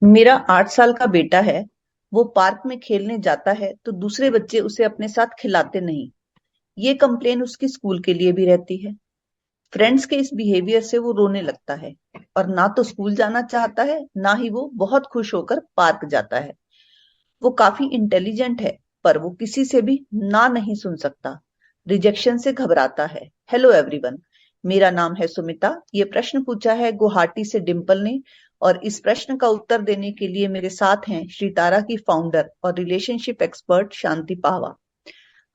मेरा 8 साल का बेटा है। वो पार्क में खेलने जाता है तो दूसरे बच्चे उसे अपने साथ खिलाते नहीं। ये कंप्लेन उसकी स्कूल के लिए भी रहती है। फ्रेंड्स के इस बिहेवियर से वो रोने लगता है और ना तो स्कूल जाना चाहता है, ना ही वो बहुत खुश होकर पार्क जाता है। वो काफी इंटेलिजेंट है, पर वो किसी से भी ना नहीं सुन सकता। रिजेक्शन से घबराता है। हेलो एवरीवन, मेरा नाम है सुमिता। ये प्रश्न पूछा है गुवाहाटी से डिम्पल ने। और इस प्रश्न का उत्तर देने के लिए मेरे साथ हैं श्री तारा की फाउंडर और रिलेशनशिप एक्सपर्ट शांति पाहवा।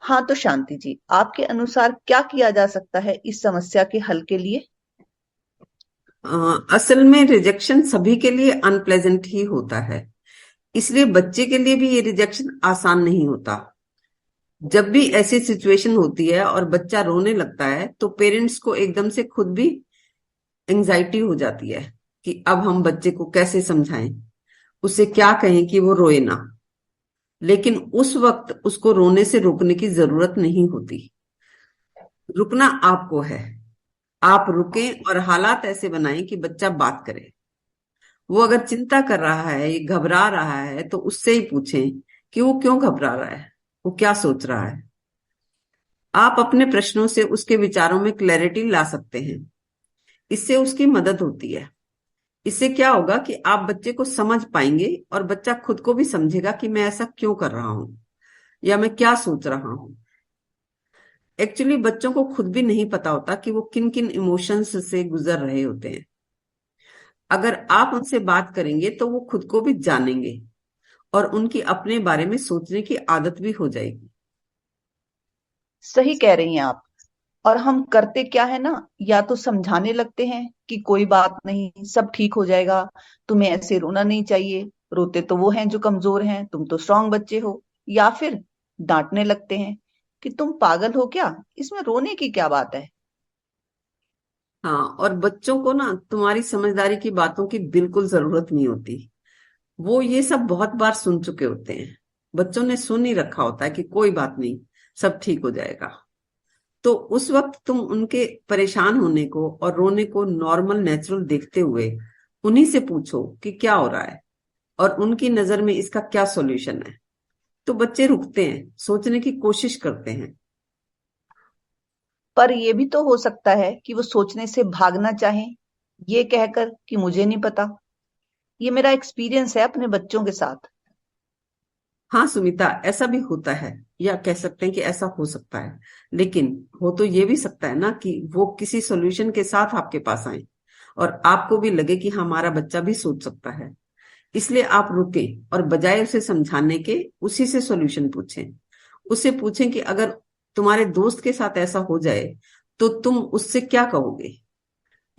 हाँ तो शांति जी, आपके अनुसार क्या किया जा सकता है इस समस्या के हल के लिए? असल में रिजेक्शन सभी के लिए अनप्लेजेंट ही होता है। इसलिए बच्चे के लिए भी ये रिजेक्शन आसान नहीं होता। जब भी ऐसी सिचुएशन होती है और बच्चा रोने लगता है तो पेरेंट्स को एकदम से खुद भी एंजाइटी हो जाती है कि अब हम बच्चे को कैसे समझाएं, उसे क्या कहें कि वो रोए ना। लेकिन उस वक्त उसको रोने से रोकने की जरूरत नहीं होती। रुकना आपको है। आप रुकें और हालात ऐसे बनाएं कि बच्चा बात करे। वो अगर चिंता कर रहा है, ये घबरा रहा है, तो उससे ही पूछें कि वो क्यों घबरा रहा है, वो क्या सोच रहा है। आप अपने प्रश्नों से उसके विचारों में क्लैरिटी ला सकते हैं। इससे उसकी मदद होती है। इससे क्या होगा कि आप बच्चे को समझ पाएंगे और बच्चा खुद को भी समझेगा कि मैं ऐसा क्यों कर रहा हूं या मैं क्या सोच रहा हूं। एक्चुअली बच्चों को खुद भी नहीं पता होता कि वो किन किन इमोशंस से गुजर रहे होते हैं। अगर आप उनसे बात करेंगे तो वो खुद को भी जानेंगे और उनकी अपने बारे में सोचने की आदत भी हो जाएगी। सही कह रही हैं आप। और हम करते क्या है ना, या तो समझाने लगते हैं कि कोई बात नहीं, सब ठीक हो जाएगा, तुम्हें ऐसे रोना नहीं चाहिए, रोते तो वो हैं जो कमजोर हैं, तुम तो स्ट्रांग बच्चे हो। या फिर डांटने लगते हैं कि तुम पागल हो क्या, इसमें रोने की क्या बात है। हाँ, और बच्चों को ना तुम्हारी समझदारी की बातों की बिल्कुल जरूरत नहीं होती। वो ये सब बहुत बार सुन चुके होते हैं। बच्चों ने सुन ही रखा होता है कि कोई बात नहीं, सब ठीक हो जाएगा। तो उस वक्त तुम उनके परेशान होने को और रोने को नॉर्मल नेचुरल देखते हुए उन्हीं से पूछो कि क्या हो रहा है और उनकी नजर में इसका क्या सॉल्यूशन है। तो बच्चे रुकते हैं, सोचने की कोशिश करते हैं। पर ये भी तो हो सकता है कि वो सोचने से भागना चाहें, ये कहकर कि मुझे नहीं पता। ये मेरा एक्सपीरियंस है अपने बच्चों के साथ। हाँ सुमिता, ऐसा भी होता है, या कह सकते हैं कि ऐसा हो सकता है। लेकिन हो तो ये भी सकता है ना कि वो किसी सॉल्यूशन के साथ आपके पास आए और आपको भी लगे कि हमारा बच्चा भी सोच सकता है। इसलिए आप रुकें और बजाय उसे समझाने के उसी से सॉल्यूशन पूछें। उससे पूछें कि अगर तुम्हारे दोस्त के साथ ऐसा हो जाए तो तुम उससे क्या कहोगे।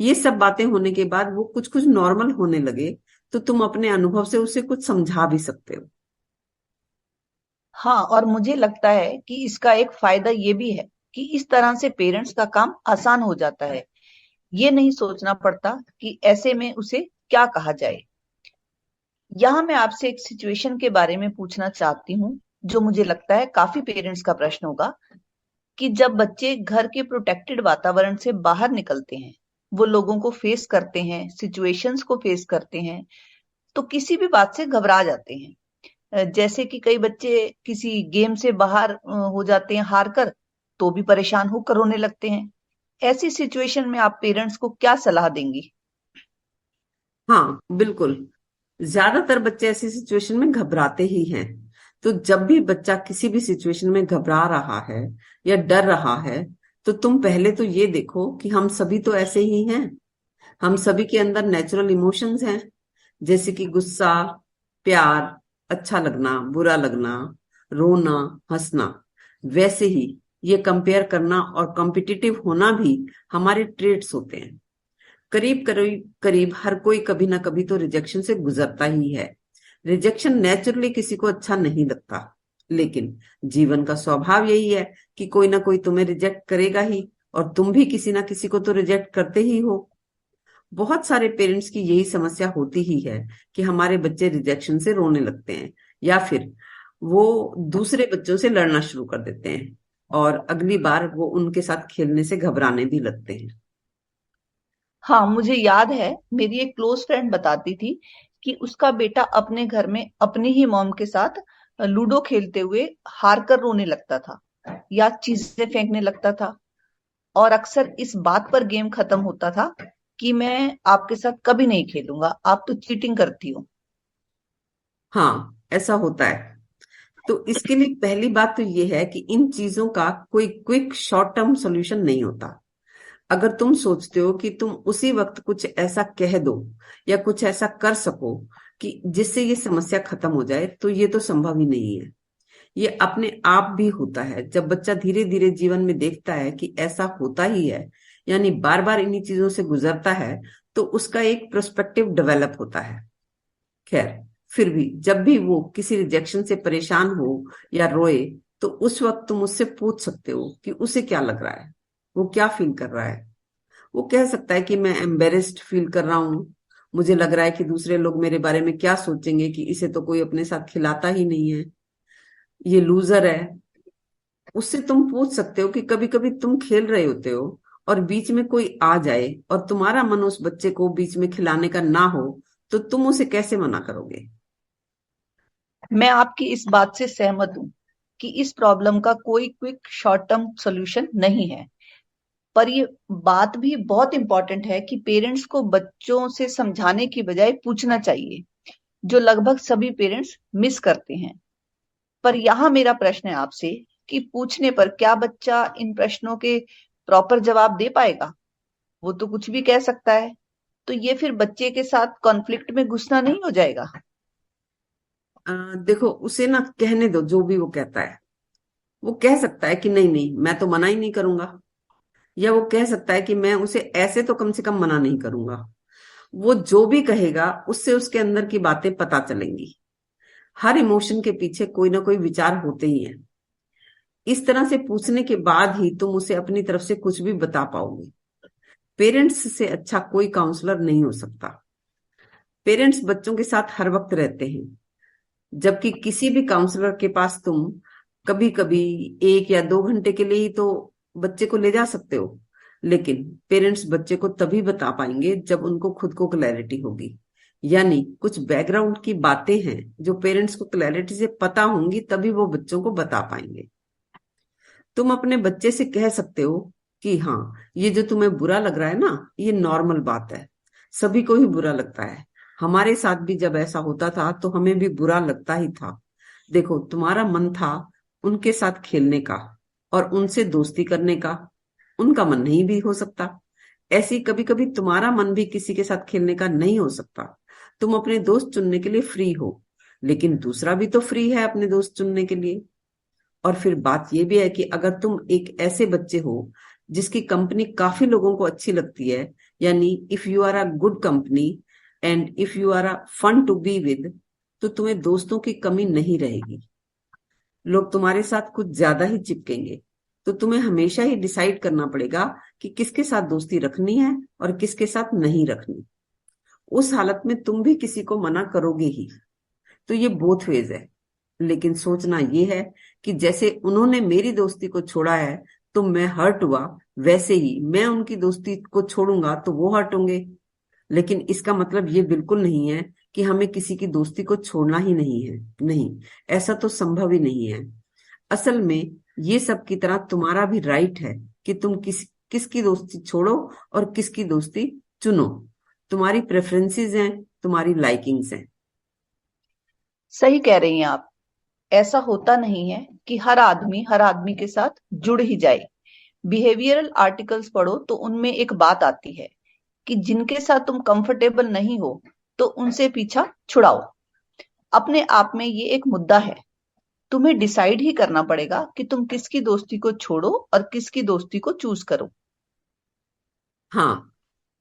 ये सब बातें होने के बाद वो कुछ कुछ नॉर्मल होने लगे तो तुम अपने अनुभव से उसे कुछ समझा भी सकते हो। हाँ, और मुझे लगता है कि इसका एक फायदा ये भी है कि इस तरह से पेरेंट्स का काम आसान हो जाता है। ये नहीं सोचना पड़ता कि ऐसे में उसे क्या कहा जाए। यहाँ मैं आपसे एक सिचुएशन के बारे में पूछना चाहती हूँ, जो मुझे लगता है काफी पेरेंट्स का प्रश्न होगा। कि जब बच्चे घर के प्रोटेक्टेड वातावरण से बाहर निकलते हैं, वो लोगों को फेस करते हैं, सिचुएशंस को फेस करते हैं, तो किसी भी बात से घबरा जाते हैं। जैसे कि कई बच्चे किसी गेम से बाहर हो जाते हैं हार कर, तो भी परेशान होकर रोने लगते हैं। ऐसी सिचुएशन में आप पेरेंट्स को क्या सलाह देंगी? हाँ बिल्कुल, ज्यादातर बच्चे ऐसी सिचुएशन में घबराते ही हैं। तो जब भी बच्चा किसी भी सिचुएशन में घबरा रहा है या डर रहा है, तो तुम पहले तो ये देखो कि हम सभी तो ऐसे ही हैं। हम सभी के अंदर नेचुरल इमोशंस हैं, जैसे कि गुस्सा, प्यार, अच्छा लगना, बुरा लगना, रोना, हंसना। वैसे ही ये कंपेयर करना और कॉम्पिटिटिव होना भी हमारे ट्रेट्स होते हैं। करीब करीब करीब हर कोई कभी ना कभी तो रिजेक्शन से गुजरता ही है। रिजेक्शन नेचुरली किसी को अच्छा नहीं लगता, लेकिन जीवन का स्वभाव यही है कि कोई ना कोई तुम्हें रिजेक्ट करेगा ही, और तुम भी किसी ना किसी को तो रिजेक्ट करते ही हो। बहुत सारे पेरेंट्स की यही समस्या होती ही है कि हमारे बच्चे रिजेक्शन से रोने लगते हैं, या फिर वो दूसरे बच्चों से लड़ना शुरू कर देते हैं और अगली बार वो उनके साथ खेलने से घबराने भी लगते हैं। हाँ, मुझे याद है, मेरी एक क्लोज फ्रेंड बताती थी कि उसका बेटा अपने घर में अपनी ही मॉम के साथ लूडो खेलते हुए हार कर रोने लगता था या चीजें फेंकने लगता था, और अक्सर इस बात पर गेम खत्म होता था कि मैं आपके साथ कभी नहीं खेलूंगा, आप तो चीटिंग करती हो। हाँ, ऐसा होता है। तो इसके लिए पहली बात तो ये है कि इन चीजों का कोई क्विक शॉर्ट टर्म सॉल्यूशन नहीं होता। अगर तुम सोचते हो कि तुम उसी वक्त कुछ ऐसा कह दो या कुछ ऐसा कर सको कि जिससे ये समस्या खत्म हो जाए, तो ये तो संभव ही नहीं है। ये अपने आप भी होता है। जब बच्चा धीरे धीरे जीवन में देखता है कि ऐसा होता ही है, यानी बार बार इन्हीं चीजों से गुजरता है, तो उसका एक पर्सपेक्टिव डेवलप होता है। खैर, फिर भी जब भी वो किसी रिजेक्शन से परेशान हो या रोए, तो उस वक्त तुम उससे पूछ सकते हो कि उसे क्या लग रहा है, वो क्या फील कर रहा है। वो कह सकता है कि मैं एम्बेरेस्ड फील कर रहा हूँ, मुझे लग रहा है कि दूसरे लोग मेरे बारे में क्या सोचेंगे कि इसे तो कोई अपने साथ खिलाता ही नहीं है, ये लूजर है। उससे तुम पूछ सकते हो कि कभी कभी तुम खेल रहे होते हो और बीच में कोई आ जाए और तुम्हारा मन उस बच्चे को बीच में खिलाने का ना हो, तो तुम उसे कैसे मना करोगे? मैं आपकी इस बात से सहमत हूं कि इस प्रॉब्लम का कोई क्विक शॉर्ट टर्म सॉल्यूशन नहीं है, पर ये बात भी बहुत इंपॉर्टेंट है कि पेरेंट्स को बच्चों से समझाने की बजाय पूछना चाहिए, जो लगभग सभी पेरेंट्स मिस करते हैं। पर यहाँ मेरा प्रश्न है आपसे कि पूछने पर क्या बच्चा इन प्रश्नों के प्रॉपर जवाब दे पाएगा? वो तो कुछ भी कह सकता है। तो ये फिर बच्चे के साथ कॉन्फ्लिक्ट में घुसना नहीं हो जाएगा? देखो, उसे ना कहने दो जो भी वो कहता है। वो कह सकता है कि नहीं नहीं, मैं तो मना ही नहीं करूंगा, या वो कह सकता है कि मैं उसे ऐसे तो कम से कम मना नहीं करूंगा। वो जो भी कहेगा उससे उसके अंदर की बातें पता चलेंगी। हर इमोशन के पीछे कोई ना कोई विचार होते ही हैं। इस तरह से पूछने के बाद ही तुम उसे अपनी तरफ से कुछ भी बता पाओगे। पेरेंट्स से अच्छा कोई काउंसलर नहीं हो सकता। पेरेंट्स बच्चों के साथ हर वक्त रहते हैं, जबकि किसी भी काउंसलर के पास तुम कभी कभी 1 या 2 घंटे के लिए ही तो बच्चे को ले जा सकते हो। लेकिन पेरेंट्स बच्चे को तभी बता पाएंगे जब उनको खुद को क्लैरिटी होगी। यानी कुछ बैकग्राउंड की बातें हैं जो पेरेंट्स को क्लैरिटी से पता होंगी, तभी वो बच्चों को बता पाएंगे। तुम अपने बच्चे से कह सकते हो कि हाँ, ये जो तुम्हें बुरा लग रहा है ना, ये नॉर्मल बात है। सभी को ही बुरा लगता है। हमारे साथ भी जब ऐसा होता था तो हमें भी बुरा लगता ही था। देखो, तुम्हारा मन था उनके साथ खेलने का और उनसे दोस्ती करने का, उनका मन नहीं भी हो सकता। ऐसी कभी कभी तुम्हारा मन भी किसी के साथ खेलने का नहीं हो सकता। तुम अपने दोस्त चुनने के लिए फ्री हो, लेकिन दूसरा भी तो फ्री है अपने दोस्त चुनने के लिए। और फिर बात यह भी है कि अगर तुम एक ऐसे बच्चे हो जिसकी कंपनी काफी लोगों को अच्छी लगती है, यानी if you are a good company and if you are a fun to be with, तो तुम्हें दोस्तों की कमी नहीं रहेगी। लोग तुम्हारे साथ कुछ ज्यादा ही चिपकेंगे। तो तुम्हें हमेशा ही डिसाइड करना पड़ेगा कि किसके साथ दोस्ती रखनी है और किसके साथ नहीं रखनी। उस हालत में तुम भी किसी को मना करोगे ही। तो ये बोथ वेज है। लेकिन सोचना ये है कि जैसे उन्होंने मेरी दोस्ती को छोड़ा है तो मैं हर्ट हुआ, वैसे ही मैं उनकी दोस्ती को छोड़ूंगा तो वो हर्ट होंगे। लेकिन इसका मतलब ये बिल्कुल नहीं है कि हमें किसी की दोस्ती को छोड़ना ही नहीं है। नहीं, ऐसा तो संभव ही नहीं है। असल में ये सब की तरह तुम्हारा भी राइट है कि तुम किसकी दोस्ती छोड़ो और किसकी दोस्ती चुनो। तुम्हारी प्रेफरेंसेस हैं, तुम्हारी लाइकिंग्स हैं। सही कह रही हैं आप। ऐसा होता नहीं है कि हर आदमी के साथ जुड़ ही जाए। बिहेवियरल आर्टिकल्स पढ़ो तो उनमें एक बात आती है कि जिनके साथ तुम कंफर्टेबल नहीं हो तो उनसे पीछा छुड़ाओ। अपने आप में ये एक मुद्दा है। तुम्हें डिसाइड ही करना पड़ेगा कि तुम किसकी दोस्ती को छोड़ो और किसकी दोस्ती को चूज करो। हाँ,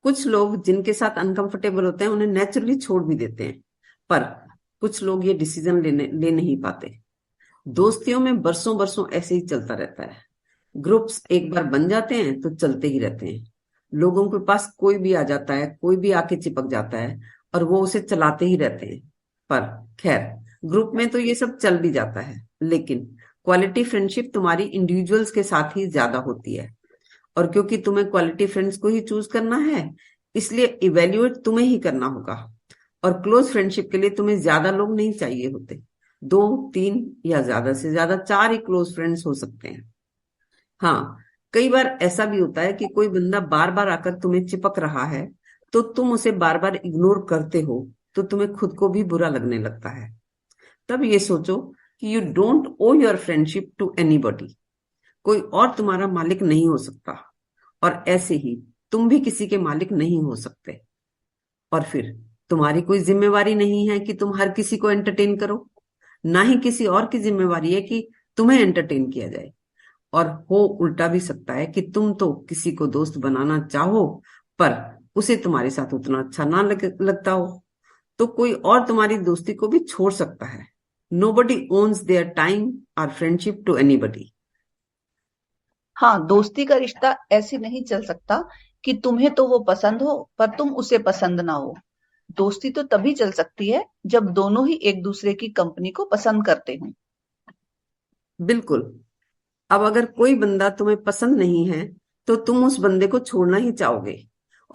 कुछ लोग जिनके साथ अनकंफर्टेबल होते हैं उन्हें नेचुरली छोड़ भी देते हैं, पर कुछ लोग ये डिसीजन ले नहीं पाते। दोस्तियों में बरसों बरसों ऐसे ही चलता रहता है। ग्रुप्स एक बार बन जाते हैं तो चलते ही रहते हैं। लोगों के पास कोई भी आ जाता है, कोई भी आके चिपक जाता है और वो उसे चलाते ही रहते हैं। पर खैर, ग्रुप में तो ये सब चल भी जाता है, लेकिन क्वालिटी फ्रेंडशिप तुम्हारी इंडिविजुअल्स के साथ ही ज्यादा होती है। और क्योंकि तुम्हें क्वालिटी फ्रेंड्स को ही चूज करना है, इसलिए इवेल्युएट तुम्हें ही करना होगा। और क्लोज फ्रेंडशिप के लिए तुम्हें ज्यादा लोग नहीं चाहिए होते। 2 3 या ज्यादा से ज्यादा 4 ही क्लोज फ्रेंड्स हो सकते हैं। हाँ, कई बार ऐसा भी होता है कि कोई बंदा बार बार आकर तुम्हें चिपक रहा है, तो तुम उसे बार बार इग्नोर करते हो, तो तुम्हें खुद को भी बुरा लगने लगता है। तब ये सोचो कि you don't owe your friendship to anybody. कोई और तुम्हारा मालिक नहीं हो सकता, और ऐसे ही तुम भी किसी के मालिक नहीं हो सकते। और फिर तुम्हारी कोई जिम्मेवारी नहीं है कि तुम हर किसी को एंटरटेन करो, ना ही किसी और की जिम्मेवारी है कि तुम्हें एंटरटेन किया जाए। और हो उल्टा भी सकता है कि तुम तो किसी को दोस्त बनाना चाहो, पर उसे तुम्हारे साथ उतना अच्छा ना लगता हो, तो कोई और तुम्हारी दोस्ती को भी छोड़ सकता है। नोबडी ओन्स देयर टाइम और फ्रेंडशिप टू एनीबडी। हाँ, दोस्ती का रिश्ता ऐसे नहीं चल सकता कि तुम्हें तो वो पसंद हो पर तुम उसे पसंद ना हो। दोस्ती तो तभी चल सकती है जब दोनों ही एक दूसरे की कंपनी को पसंद करते हों। बिल्कुल। अब अगर कोई बंदा तुम्हें पसंद नहीं है, तो तुम उस बंदे को छोड़ना ही चाहोगे।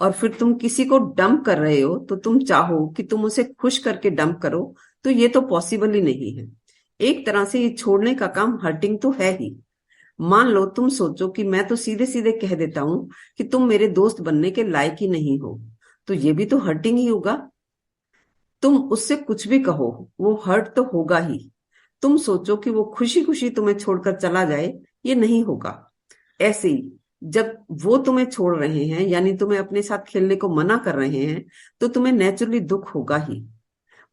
और फिर तुम किसी को डंप कर रहे हो, तो तुम चाहो कि तुम उसे खुश करके डंप करो, तो ये तो पॉसिबल ही नहीं है। एक तरह से ये छोड़ने का काम हर्टिंग तो है ही। मान लो तुम सोचो कि मैं तो सीधे सीधे कह देता हूं कि तुम मेरे दोस्त बनने के लायक ही नहीं हो, तो ये भी तो हर्टिंग ही होगा। तुम उससे कुछ भी कहो, वो हर्ट तो होगा ही। तुम सोचो कि वो खुशी खुशी तुम्हें छोड़कर चला जाए, ये नहीं होगा। ऐसे ही जब वो तुम्हें छोड़ रहे हैं, यानी तुम्हें अपने साथ खेलने को मना कर रहे हैं, तो तुम्हें नेचुरली दुख होगा ही।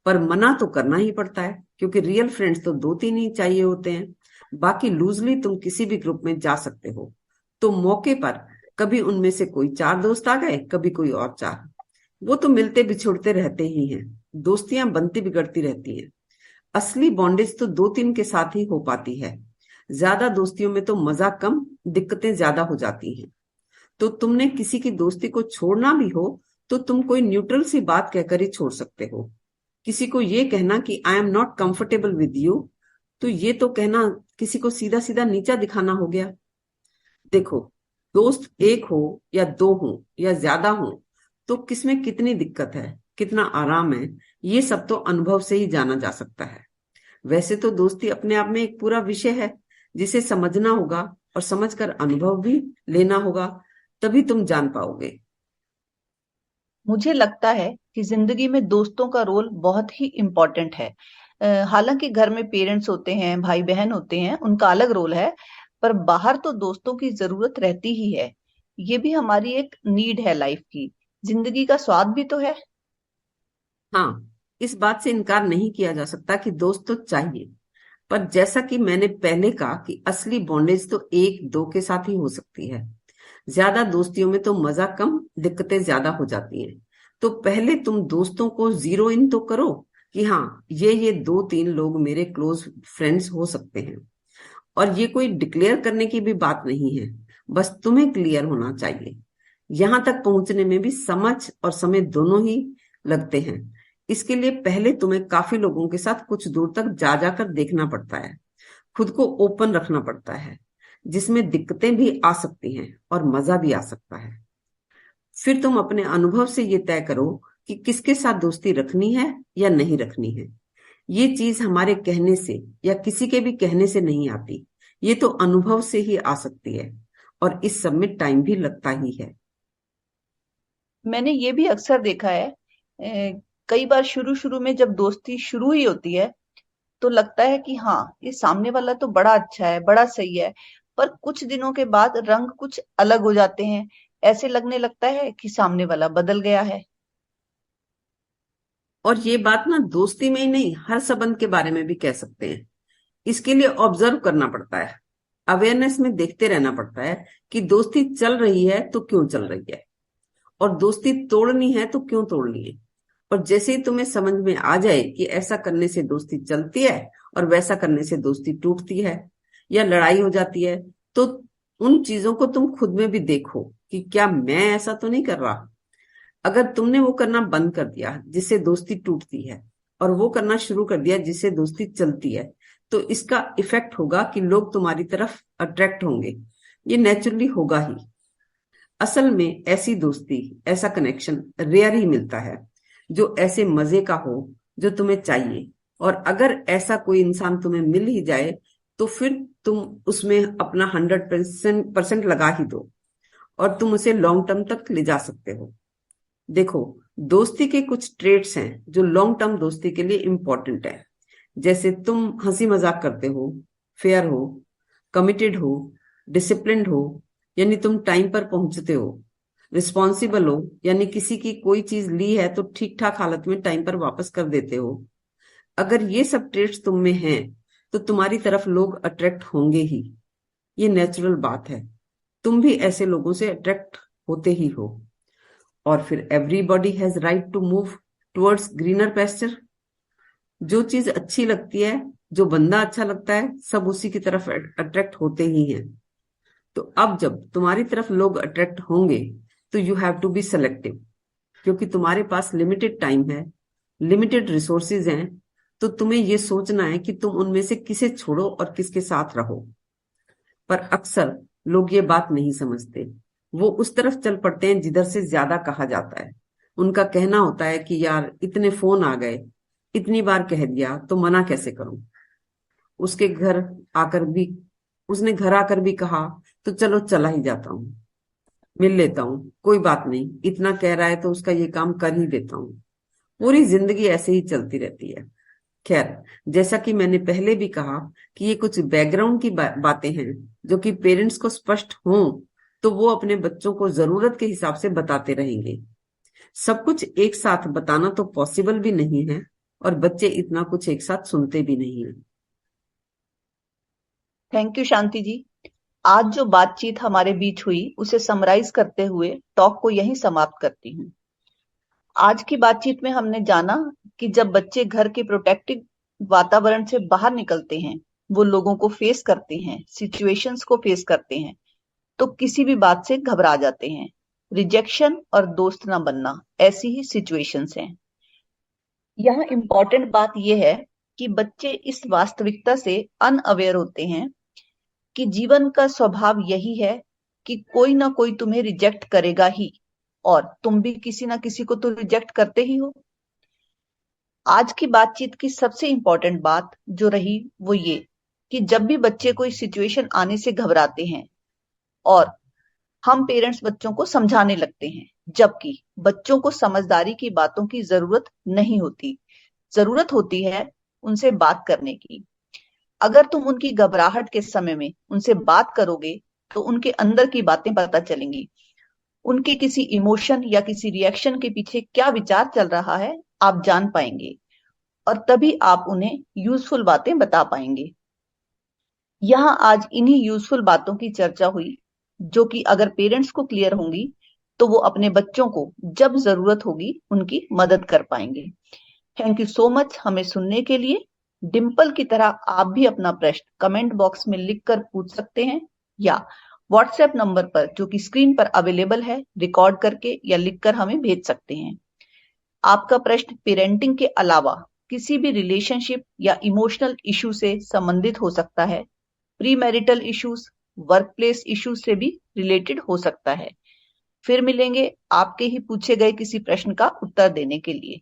पर मना तो करना ही पड़ता है, क्योंकि रियल फ्रेंड्स तो 2 3 ही चाहिए होते हैं। बाकी लूजली तुम किसी भी ग्रुप में जा सकते हो। तो मौके पर कभी उनमें से कोई 4 दोस्त आ गए, कभी कोई और 4। वो तो मिलते बिछुड़ते रहते ही हैं। दोस्तियां बनती बिगड़ती रहती हैं। असली बॉन्डेज तो 2 3 के साथ ही हो पाती है। ज्यादा दोस्तियों में तो मजा कम, दिक्कतें ज्यादा हो जाती हैं। तो तुमने किसी की दोस्ती को छोड़ना भी हो, तो तुम कोई न्यूट्रल सी बात कहकर ही छोड़ सकते हो। किसी को ये कहना कि I am not comfortable with you, तो ये तो कहना किसी को सीधा सीधा नीचा दिखाना हो गया। देखो, दोस्त एक हो या 2 हो या ज्यादा हो, तो किसमें कितनी दिक्कत है, कितना आराम है, ये सब तो अनुभव से ही जाना जा सकता है। वैसे तो दोस्ती अपने आप में एक पूरा विषय है, जिसे समझना होगा और समझकर अनुभव भी लेना होगा, तभी तुम जान पाओगे। मुझे लगता है कि जिंदगी में दोस्तों का रोल बहुत ही इम्पोर्टेंट है। हालांकि घर में पेरेंट्स होते हैं, भाई बहन होते हैं, उनका अलग रोल है, पर बाहर तो दोस्तों की जरूरत रहती ही है। ये भी हमारी एक नीड है लाइफ की। जिंदगी का स्वाद भी तो है। हाँ, इस बात से इनकार नहीं किया जा सकता कि दोस्त तो चाहिए। पर जैसा कि मैंने पहले कहा कि असली बॉन्डेज तो 1 2 के साथ ही हो सकती है। ज्यादा दोस्तियों में तो मजा कम, दिक्कतें ज्यादा हो जाती हैं। तो पहले तुम दोस्तों को जीरो इन तो करो कि हाँ, ये 2 3 लोग मेरे क्लोज फ्रेंड्स हो सकते हैं। और ये कोई डिक्लेयर करने की भी बात नहीं है, बस तुम्हें क्लियर होना चाहिए। यहां तक पहुंचने में भी समझ और समय दोनों ही लगते हैं। इसके लिए पहले तुम्हें काफी लोगों के साथ कुछ दूर तक जा जाकर देखना पड़ता है। खुद को ओपन रखना पड़ता है, जिसमें दिक्कतें भी आ सकती हैं और मजा भी आ सकता है। फिर तुम अपने अनुभव से ये तय करो कि किसके साथ दोस्ती रखनी है या नहीं रखनी है। ये चीज हमारे कहने से या किसी के भी कहने से नहीं आती, ये तो अनुभव से ही आ सकती है। और इस सब में टाइम भी लगता ही है। मैंने ये भी अक्सर देखा है। कई बार शुरू शुरू में जब दोस्ती शुरू ही होती है तो लगता है कि हाँ, ये सामने वाला तो बड़ा अच्छा है, बड़ा सही है। पर कुछ दिनों के बाद रंग कुछ अलग हो जाते हैं। ऐसे लगने लगता है कि सामने वाला बदल गया है। और ये बात ना दोस्ती में ही नहीं, हर संबंध के बारे में भी कह सकते हैं। इसके लिए ऑब्जर्व करना पड़ता है, अवेयरनेस में देखते रहना पड़ता है कि दोस्ती चल रही है तो क्यों चल रही है, और दोस्ती तोड़नी है तो क्यों तोड़नी है। और जैसे ही तुम्हें समझ में आ जाए कि ऐसा करने से दोस्ती चलती है और वैसा करने से दोस्ती टूटती है या लड़ाई हो जाती है, तो उन चीजों को तुम खुद में भी देखो कि क्या मैं ऐसा तो नहीं कर रहा। अगर तुमने वो करना बंद कर दिया जिससे दोस्ती टूटती है, और वो करना शुरू कर दिया जिससे दोस्ती चलती है, तो इसका इफेक्ट होगा कि लोग तुम्हारी तरफ अट्रैक्ट होंगे। ये नेचुरली होगा ही। असल में ऐसी दोस्ती, ऐसा कनेक्शन रेयर ही मिलता है। जो ऐसे मजे का हो जो तुम्हें चाहिए। और अगर ऐसा कोई इंसान तुम्हें मिल ही जाए तो फिर तुम उसमें अपना 100% लगा ही दो और तुम उसे लॉन्ग टर्म तक ले जा सकते हो। देखो, दोस्ती के कुछ ट्रेट्स हैं जो लॉन्ग टर्म दोस्ती के लिए इंपॉर्टेंट है। जैसे तुम हंसी मजाक करते हो, फेयर हो, कमिटेड हो, डिसिप्लिन्ड हो, यानी तुम टाइम पर पहुंचते हो, रिस्पॉन्सिबल हो, यानी किसी की कोई चीज ली है तो ठीक ठाक हालत में टाइम पर वापस कर देते हो। अगर ये सब ट्रेट्स तुम में हैं तो तुम्हारी तरफ लोग अट्रैक्ट होंगे ही। ये नेचुरल बात है, तुम भी ऐसे लोगों से अट्रैक्ट होते ही हो। और फिर everybody has right to move towards greener pasture. जो चीज अच्छी लगती है, जो बंदा अच्छा लगता है, सब उसी की तरफ अट्रैक्ट होते ही हैं। तो अब जब तुम्हारी तरफ लोग अट्रैक्ट होंगे तो you have to be selective, क्योंकि तुम्हारे पास लिमिटेड टाइम है, लिमिटेड रिसोर्सेज हैं। तो तुम्हें यह सोचना है कि तुम उनमें से किसे छोड़ो और किसके साथ रहो। पर अक्सर लोग ये बात नहीं समझते। वो उस तरफ चल पड़ते हैं जिधर से ज्यादा कहा जाता है। उनका कहना होता है कि यार इतने फोन आ गए, इतनी बार कह दिया तो मना कैसे करूं। उसके घर आकर भी उसने घर आकर भी कहा तो चलो चला ही जाता हूँ, मिल लेता हूँ, कोई बात नहीं, इतना कह रहा है तो उसका ये काम कर ही देता हूँ। पूरी जिंदगी ऐसे ही चलती रहती है। खैर, जैसा कि मैंने पहले भी कहा कि ये कुछ बैकग्राउंड की बातें हैं जो कि पेरेंट्स को स्पष्ट हों तो वो अपने बच्चों को जरूरत के हिसाब से बताते रहेंगे। सब कुछ एक साथ बताना तो पॉसिबल भी नहीं है और बच्चे इतना कुछ एक साथ सुनते भी नहीं है। थैंक यू शांति जी। आज जो बातचीत हमारे बीच हुई उसे समराइज करते हुए टॉक को यहीं समाप्त करती हूँ। आज की बातचीत में हमने जाना कि जब बच्चे घर के प्रोटेक्टिव वातावरण से बाहर निकलते हैं, वो लोगों को फेस करते हैं, सिचुएशंस को फेस करते हैं, तो किसी भी बात से घबरा जाते हैं। रिजेक्शन और दोस्त ना बनना ऐसी ही सिचुएशंस हैं। यहाँ इम्पोर्टेंट बात यह है कि बच्चे इस वास्तविकता से अनअवेयर होते हैं कि जीवन का स्वभाव यही है कि कोई ना कोई तुम्हें रिजेक्ट करेगा ही, और तुम भी किसी ना किसी को तो रिजेक्ट करते ही हो। आज की बातचीत की सबसे इंपॉर्टेंट बात जो रही वो ये कि जब भी बच्चे कोई सिचुएशन आने से घबराते हैं और हम पेरेंट्स बच्चों को समझाने लगते हैं, जबकि बच्चों को समझदारी की बातों की जरूरत नहीं होती। जरूरत होती है उनसे बात करने की। अगर तुम उनकी घबराहट के समय में उनसे बात करोगे तो उनके अंदर की बातें पता चलेंगी। उनके किसी इमोशन या किसी रिएक्शन के पीछे क्या विचार चल रहा है आप जान पाएंगे, और तभी आप उन्हें यूजफुल बातें बता पाएंगे। यहाँ आज इन्हीं यूजफुल बातों की चर्चा हुई जो कि अगर पेरेंट्स को क्लियर होंगी तो वो अपने बच्चों को जब जरूरत होगी उनकी मदद कर पाएंगे। थैंक यू सो मच हमें सुनने के लिए। डिंपल की तरह आप भी अपना प्रश्न कमेंट बॉक्स में लिखकर पूछ सकते हैं या व्हाट्सएप नंबर पर जो कि स्क्रीन पर अवेलेबल है रिकॉर्ड करके या लिखकर हमें भेज सकते हैं। आपका प्रश्न पेरेंटिंग के अलावा किसी भी रिलेशनशिप या इमोशनल इशू से संबंधित हो सकता है। Pre marital issues, work place issues से भी रिलेटेड हो सकता है। फिर मिलेंगे आपके ही पूछे गए किसी प्रश्न का उत्तर देने के लिए।